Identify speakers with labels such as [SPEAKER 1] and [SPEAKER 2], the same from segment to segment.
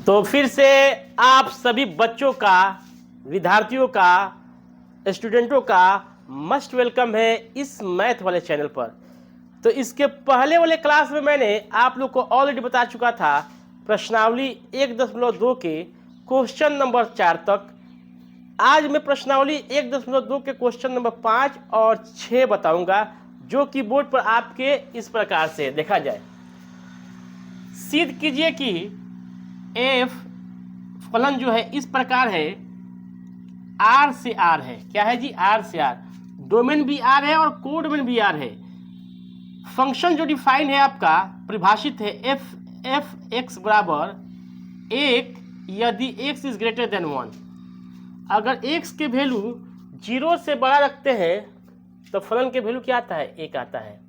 [SPEAKER 1] तो फिर से आप सभी बच्चों का, विद्यार्थियों का, स्टूडेंटों का मस्ट वेलकम है इस मैथ वाले चैनल पर। तो इसके पहले वाले क्लास में मैंने आप लोग को ऑलरेडी बता चुका था प्रश्नावली 1.2 के क्वेश्चन नंबर 4 तक। आज मैं प्रश्नावली 1.2 के क्वेश्चन नंबर 5 और 6 बताऊंगा, जो कि बोर्ड पर आपके इस प्रकार से देखा जाए। सिद्ध कीजिए कि एफ फलन जो है इस प्रकार है, आर से आर है। क्या है जी? आर से आर। डोमेन भी आर है और कोडोमेन भी आर है। फंक्शन जो डिफाइन है आपका, परिभाषित है एफ एक्स बराबर 1 यदि एक्स इज ग्रेटर देन 1। अगर एक्स के वैल्यू 0 से बड़ा रखते हैं तो फलन के वैल्यू क्या आता है? 1 आता है।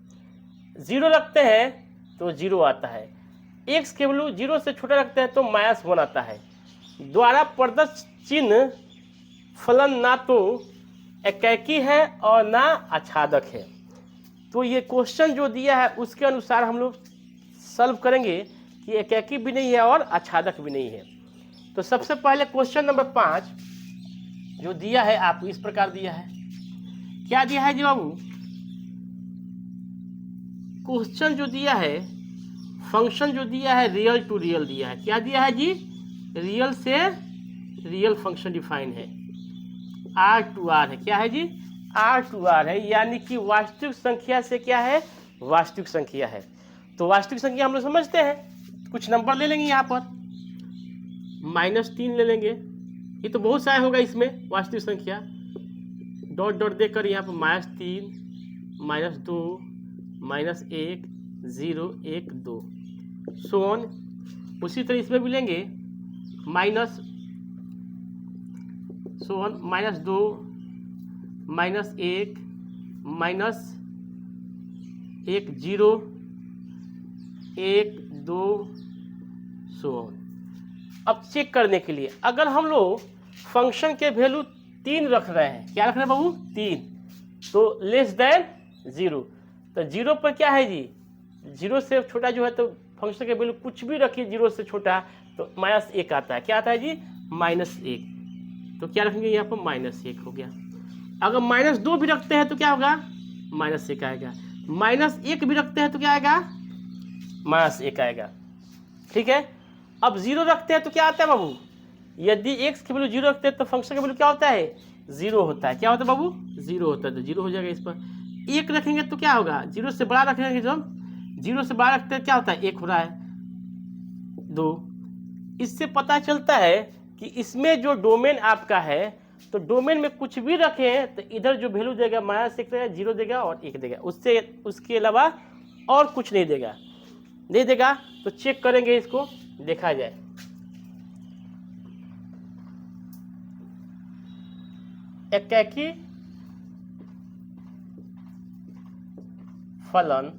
[SPEAKER 1] 0 रखते हैं तो 0 आता है। एक्स के वैल्यू 0 से छोटा रखते हैं तो -1 आता है। द्वारा प्रदत्त चिन्ह फलन ना तो एकैकी है और ना आच्छादक है। तो ये क्वेश्चन जो दिया है उसके अनुसार हम लोग सॉल्व करेंगे कि एकैकी भी नहीं है और आच्छादक भी नहीं है। तो सबसे पहले क्वेश्चन नंबर 5 जो दिया है आपको इस प्रकार दिया है। क्या दिया है जी बाबू? क्वेश्चन जो दिया है, फंक्शन जो दिया है रियल टू रियल दिया है। क्या दिया है जी? रियल से रियल फंक्शन डिफाइन है, आर टू आर है। क्या है जी? आर टू आर है, यानी कि वास्तविक संख्या से क्या है? वास्तविक संख्या है। तो वास्तविक संख्या हम लोग समझते हैं, कुछ नंबर ले लेंगे यहाँ पर, -3 ले लेंगे। ये तो बहुत सारे होगा इसमें वास्तविक संख्या। डॉट डॉट देकर यहाँ पर -3, -2, -1, 0, 1, 2 सोन। उसी तरह इसमें भी लेंगे -2, -1, -1, 0, 1, 2 सोन। अब चेक करने के लिए अगर हम लोग फंक्शन के वैल्यू 3 रख रहे हैं, क्या रख रहे हैं बाबू? 3, तो लेस देन 0। तो 0 पर क्या है जी? 0 से छोटा जो है तो फंक्शन के वैल्यू कुछ भी रखिए 0 से छोटा तो -1 आता है। क्या आता है जी? -1। तो क्या रखेंगे यहाँ पर? -1 हो गया। अगर -2 भी रखते हैं तो क्या होगा? -1 आएगा। -1 भी रखते हैं तो क्या आएगा? -1 आएगा। ठीक है। अब 0 रखते हैं तो क्या आता है बाबू? यदि x की वैल्यू 0 रखते हैं तो फंक्शन का वैल्यू क्या होता है? 0 होता है। क्या होता है बाबू? 0 होता है, तो 0 हो जाएगा इस पर। 1 रखेंगे तो क्या होगा? 0 से बड़ा रखेंगे, जब 0 से बड़ा रखते हैं क्या होता है? 1 हो रहा है। 2। इससे पता चलता है कि इसमें जो डोमेन आपका है, तो डोमेन में कुछ भी रखें तो इधर जो वैल्यू देगा -1 देगा, 0 देगा और 1 देगा, उसके अलावा और कुछ नहीं देगा। नहीं देगा तो चेक करेंगे, इसको देखा जाए। एकैकी फलन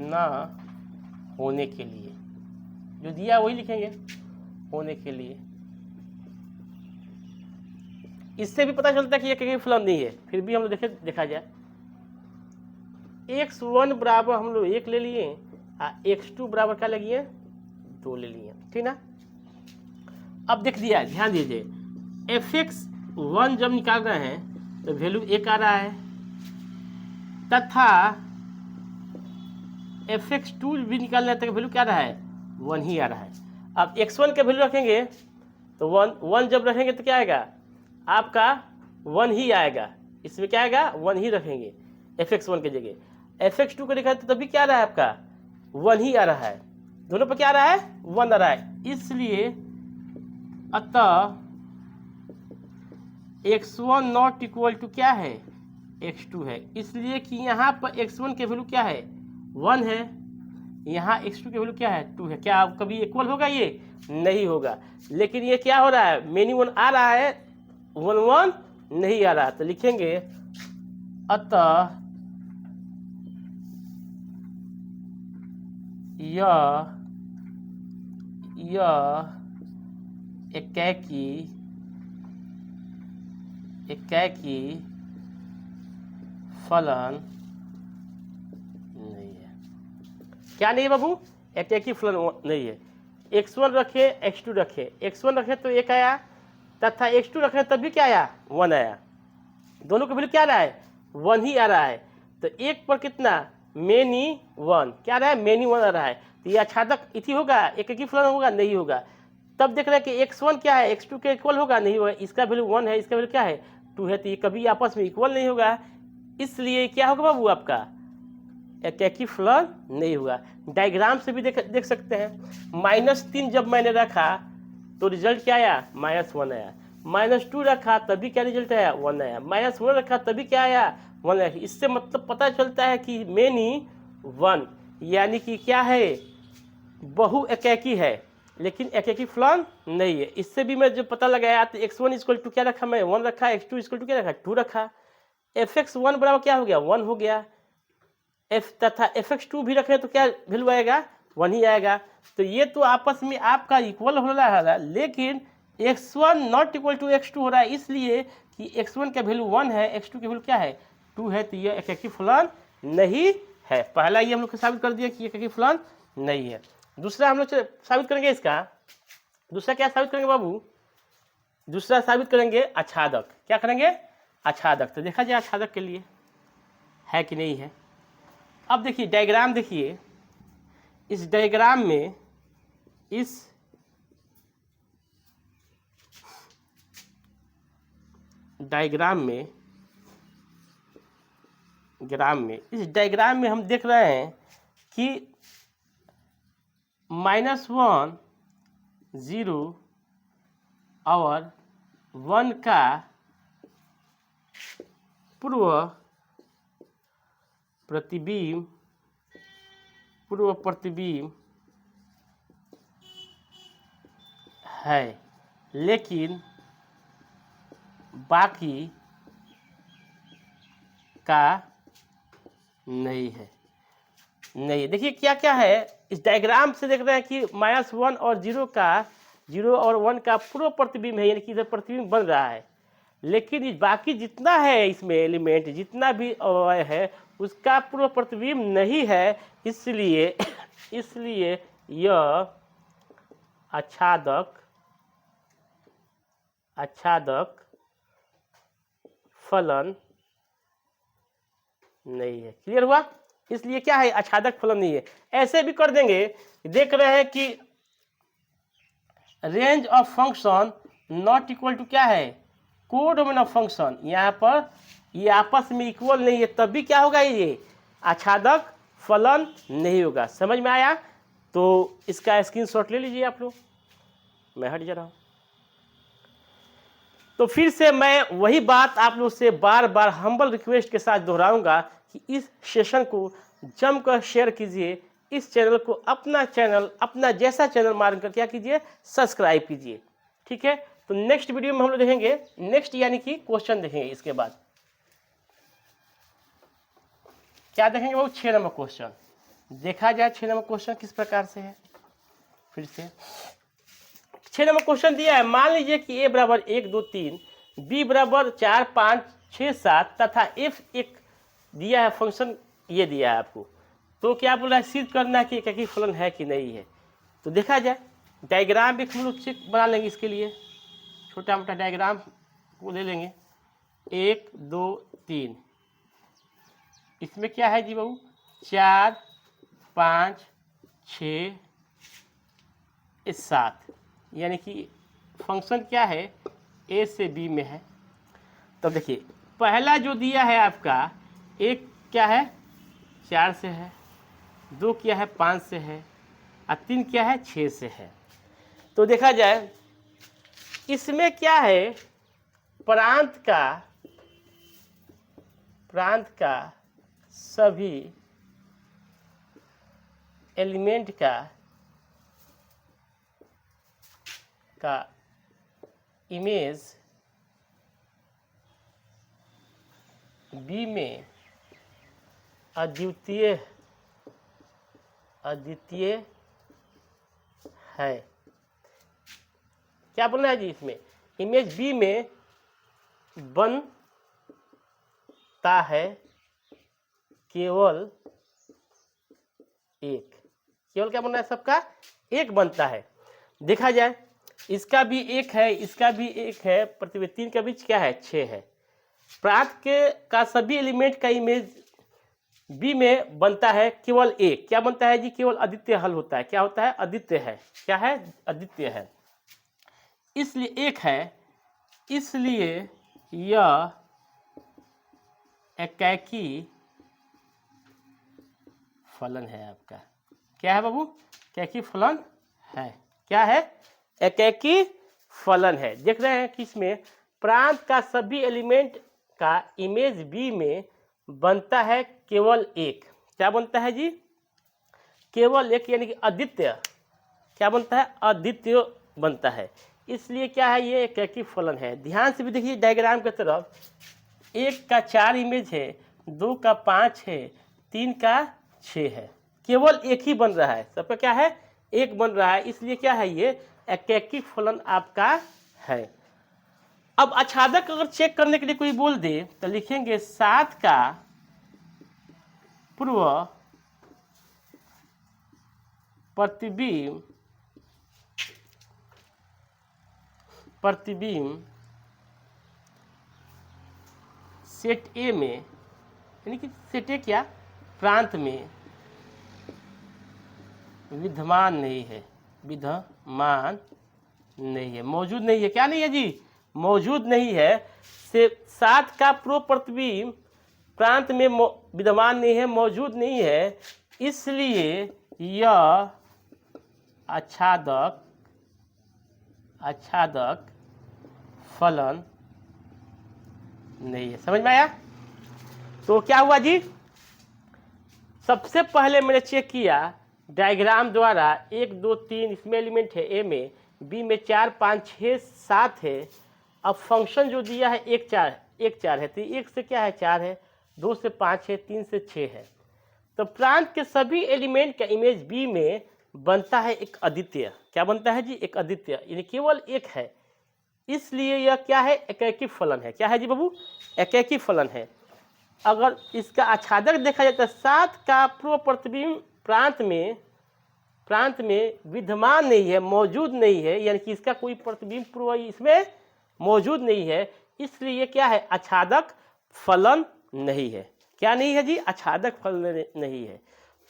[SPEAKER 1] ना होने के लिए, जो दिया वही लिखेंगे, होने के लिए। इससे भी पता चलता है कि एकैकी फलन नहीं है, फिर भी हम लोग देखा जाए। x1 बराबर हम लोग 1 ले लिए, x2 बराबर क्या ले लिए? 2 ले लिए, ठीक ना। अब देख दिया, ध्यान दीजिए, fx1 जब निकाल रहे हैं तो वैल्यू 1 आ रहा है, तथा fx2 भी निकाल रहे हैं तो वैल्यू क्या आ रहा है? 1 ही आ रहा है। अब x1 के वैल्यू रखेंगे तो 1 जब रखेंगे तो क्या आएगा? आपका 1 ही आएगा। इसमें क्या आएगा? 1 ही रखेंगे fx1 की जगह। fx2 को लिखा तो तभी क्या आ रहा है? आपका 1 ही आ रहा है। दोनों पर क्या आ रहा है? 1 आ रहा है। इसलिए अतः x1 नॉट इक्वल टू क्या है? x2 है। इसलिए कि यहाँ पर x1 के वैल्यू क्या है? 1 है, यहाँ x2 के वैल्यू क्या है? 2 है। क्या कभी इक्वल होगा? ये नहीं होगा। लेकिन ये क्या हो रहा है? मेनी 1 आ रहा है, 1 नहीं आ रहा। तो लिखेंगे अतः यह एकैकी फलन नहीं है। क्या नहीं है बाबू? एकैकी फलन नहीं है। x1 रखे x2 रखे, x1 रखे तो 1 आया तथा x2 रखे तब भी क्या आया 1 आया। दोनों का वैल्यू क्या आ रहा है 1 ही आ रहा है। तो एक पर कितना मेनी 1 क्या आ रहा है मेनी 1 आ रहा है। तो ये आच्छादक इति होगा एककी फलन होगा नहीं होगा। तब देख रहे हैं कि x1 क्या है x2 के इक्वल होगा नहीं होगा, इसका वैल्यू 1 है इसका वैल्यू क्या है 2 है, तो ये कभी आपस में इक्वल नहीं होगा, इसलिए क्या होगा बाबू आपका एककी फलन नहीं हुआ। डायग्राम से भी देख सकते हैं, -3 जब मैंने रखा तो रिजल्ट क्या आया -1 आया, -2 रखा तभी क्या रिजल्ट आया 1 आया, -1 रखा तभी क्या आया 1 आया। इससे मतलब पता चलता है कि मेनी 1 यानी कि क्या है बहु एकैकी है लेकिन एकैकी फलन नहीं है। इससे भी मैं जो पता लगाया तो x1 इक्वल टू क्या रखा मैं 1 रखा, x2 इक्वल टू क्या रखा 2 रखा, fx1 बराबर क्या हो गया 1 हो गया, f तथा fx2 भी रखें तो क्या वैल्यू आएगा 1 ही आएगा। तो ये तो आपस में आपका इक्वल हो रहा है, लेकिन x1 not equal to x2 हो रहा है, इसलिए कि x1 का वैल्यू 1 है x2 का वैल्यू क्या है 2 है, तो ये एकैकी फलन नहीं है। पहला ये हम लोग साबित कर दिया कि एकैकी फलन नहीं है। दूसरा हम लोग साबित करेंगे इसका, दूसरा क्या साबित करेंगे बाबू, दूसरा साबित करेंगे आच्छादक। क्या करेंगे आच्छादक। तो देखा जाए आच्छादक के लिए है कि नहीं है। अब देखिए डायग्राम देखिए, इस डायग्राम में इस डायग्राम इस डायग्राम में हम देख रहे हैं कि -1 0 और 1 का पूर्व प्रतिबिंब है, लेकिन बाकी का नहीं है। देखिए क्या क्या है इस डायग्राम से देख रहे हैं कि -1 और 0 और 1 का पूर्व प्रतिबिंब है, यानी कि इधर प्रतिबिंब बन रहा है, लेकिन बाकी जितना है इसमें एलिमेंट जितना भी अवयव है उसका पूर्व प्रतिबिंब नहीं है, इसलिए यह आच्छादक फलन नहीं है। क्लियर हुआ। इसलिए क्या है आच्छादक फलन नहीं है। ऐसे भी कर देंगे, देख रहे हैं कि range of function not equal to क्या है कोडोमेन ऑफ फंक्शन, यहाँ पर ये आपस में इक्वल नहीं है, तब भी क्या होगा ये आच्छादक फलन नहीं होगा। समझ में आया। तो इसका स्क्रीनशॉट ले लीजिए आप लोग, मैं हट जा रहा हूँ। तो फिर से मैं वही बात आप लोग से बार बार हम्बल रिक्वेस्ट के साथ दोहराऊंगा कि इस सेशन को जमकर शेयर कीजिए, इस चैनल को अपना चैनल अपना जैसा चैनल मानकर क्या कीजिए सब्सक्राइब कीजिए। ठीक है। तो नेक्स्ट वीडियो में हम लोग देखेंगे नेक्स्ट यानी कि क्वेश्चन देखेंगे। इसके बाद क्या देखेंगे वो 6 नंबर क्वेश्चन। देखा जाए 6 नंबर क्वेश्चन किस प्रकार से है। फिर से 6 नंबर क्वेश्चन दिया है, मान लीजिए कि a बराबर 1 2 3 b बराबर 4 5 6 7 तथा f एक दिया है फंक्शन, ये दिया है आपको। तो क्या बोल रहा है सिद्ध करना कि एकैकी फलन है कि नहीं है। तो देखा जाए डायग्राम भी हम लोग बना लेंगे, इसके लिए छोटा मोटा डायग्राम को ले लेंगे 1 2 3। इसमें क्या है जी बाबू 4 5 6 7, यानी कि फंक्शन क्या है a से b में है। तब देखिए पहला जो दिया है आपका एक क्या है 4 से है, 2 क्या है 5 से है और 3 क्या है 6 से है। तो देखा जाए इसमें क्या है प्रांत का सभी एलिमेंट का इमेज बी में अद्वितीय है। क्या बोलना है जी, इसमें इमेज बी में बनता है केवल एक, केवल क्या बनना है सबका एक बनता है। देखा जाए, इसका भी 1 है, इसका भी 1 है, प्रतिवेद 3 के बीच क्या है 6 है। प्रांत के का सभी एलिमेंट का इमेज बी में बनता है केवल एक, क्या बनता है जी, केवल अद्वितीय हल होता है। क्या होता है, अद्वितीय है। क्या है, अद्वितीय है, इसलिए 1 है, इसलिए यह एकैकी फलन है आपका। क्या है बाबू, एकैकी फलन है। क्या है, एकैकी फलन है। देख रहे हैं कि इसमें प्रांत का सभी एलिमेंट का इमेज बी में बनता है केवल एक। क्या बनता है जी, केवल एक, यानी कि अद्वितीय। क्या बनता है, अद्वितीय बनता है। इसलिए क्या है, ये एकैकी फलन है। ध्यान से भी देखिए डायग्राम की तरफ, 1 का 4 इमेज है, 2 का 5 है, 3 का 6 है, केवल एक ही बन रहा है। सबका क्या है, एक बन रहा है, इसलिए क्या है, ये एकैकी फलन आपका है। अब आच्छादक अगर चेक करने के लिए कोई बोल दे तो लिखेंगे 7 का पूर्व प्रतिबिंब सेट ए में, यानी कि सेट ए क्या, प्रांत में विद्यमान नहीं है, विद्यमान नहीं है, मौजूद नहीं है। क्या नहीं है जी, मौजूद नहीं है। से 7 का पूर्व प्रतिबिंब प्रांत में विद्यमान नहीं है, मौजूद नहीं है, इसलिए यह आच्छादक फलन नहीं है। समझ में आया। तो क्या हुआ जी, सबसे पहले मैंने चेक किया डायग्राम द्वारा, 1 2 3 इसमें एलिमेंट है ए में, बी में 4 5 6 7 है। अब फंक्शन जो दिया है 1 4 है, तो 1 से क्या है 4 है, 2 से 5 है, 3 से 6 है। तो प्रांत के सभी एलिमेंट का इमेज बी में बनता है एक अद्वितीय। क्या बनता है जी, एक अद्वितीय, यानी केवल एक है, इसलिए यह क्या है, एकैकी फलन है। क्या है जी बाबू, एकैकी फलन है। अगर इसका आच्छादक देखा जाए तो 7 का पूर्व प्रतिबिंब प्रांत में विद्यमान नहीं है, मौजूद नहीं है, यानी कि इसका कोई प्रतिबिंब पूर्व इसमें मौजूद नहीं है, इसलिए क्या है, आच्छादक फलन नहीं है। क्या नहीं है जी, आच्छादक फलन नहीं है।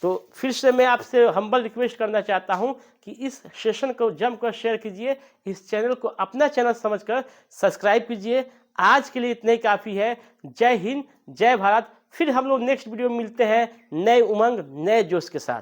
[SPEAKER 1] तो फिर से मैं आपसे हम्बल रिक्वेस्ट करना चाहता हूं कि इस सेशन को जमकर शेयर कीजिए, इस चैनल को अपना चैनल समझकर सब्सक्राइब कीजिए। आज के लिए इतना ही काफ़ी है। जय हिंद, जय भारत। फिर हम लोग नेक्स्ट वीडियो में मिलते हैं नए उमंग, नए जोश के साथ।